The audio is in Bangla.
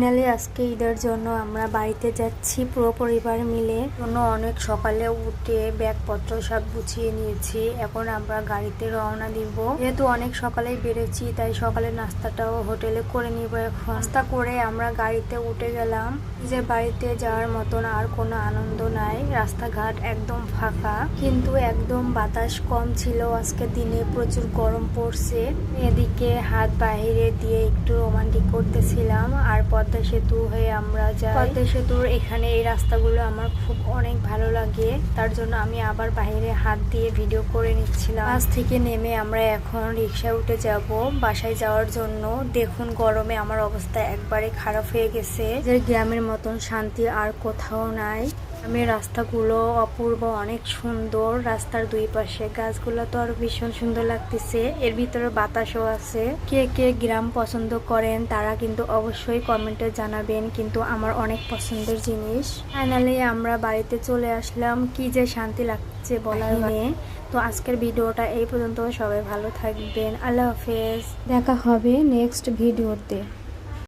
ফাইনালি আজকে ঈদের জন্য আমরা বাড়িতে যাচ্ছি পুরো পরিবার মিলে। অনেক সকালে উঠে ব্যাগপত্র সব গুছিয়ে নিয়েছি। এখন আমরা গাড়িতে রওনা দিব। যেহেতু অনেক সকালেই বেরোচ্ছি তাই সকালের নাস্তাটাও হোটেলে করে নিব। এখন নাস্তা করে আমরা গাড়িতে উঠে গেলাম। নিজের বাড়িতে যাওয়ার মতন আর কোনো আনন্দ নাই। রাস্তাঘাট একদম ফাঁকা, কিন্তু একদম বাতাস কম ছিল। আজকে দিনে প্রচুর গরম পড়ছে। এদিকে হাত বাইরে দিয়ে একটু রোমান্টিক করতেছিলাম। আর পদ্মা সেতু হয়ে আমরা যাই। পদ্মা সেতুর এখানে এই রাস্তাগুলো আমার খুব অনেক ভালো লাগে, তার জন্য আমি আবার বাইরে হাত দিয়ে ভিডিও করে নিচ্ছিলাম। বাস থেকে নেমে আমরা এখন রিক্সায় উঠে যাব বাসায় যাওয়ার জন্য। দেখুন গরমে আমার অবস্থা একবারে খারাপ হয়ে গেছে। যে গ্রামের মতন শান্তি আর কোথাও নাই। গ্রামের রাস্তাগুলো অপূর্ব, অনেক সুন্দর। রাস্তার দুই পাশে গাছগুলো তো আরো ভীষণ সুন্দর লাগতেছে। এর ভিতরে বাতাসও আছে। কে কে গ্রাম পছন্দ করেন তারা কিন্তু অবশ্যই কমেন্টে জানাবেন, কিন্তু আমার অনেক পছন্দের জিনিস। ফাইনালি আমরা বাড়িতে চলে আসলাম। কি যে শান্তি লাগছে বলার নেই। তো আজকের ভিডিওটা এই পর্যন্ত। সবাই ভালো থাকবেন। আল্লাহ হাফেজ। দেখা হবে নেক্সট ভিডিওতে।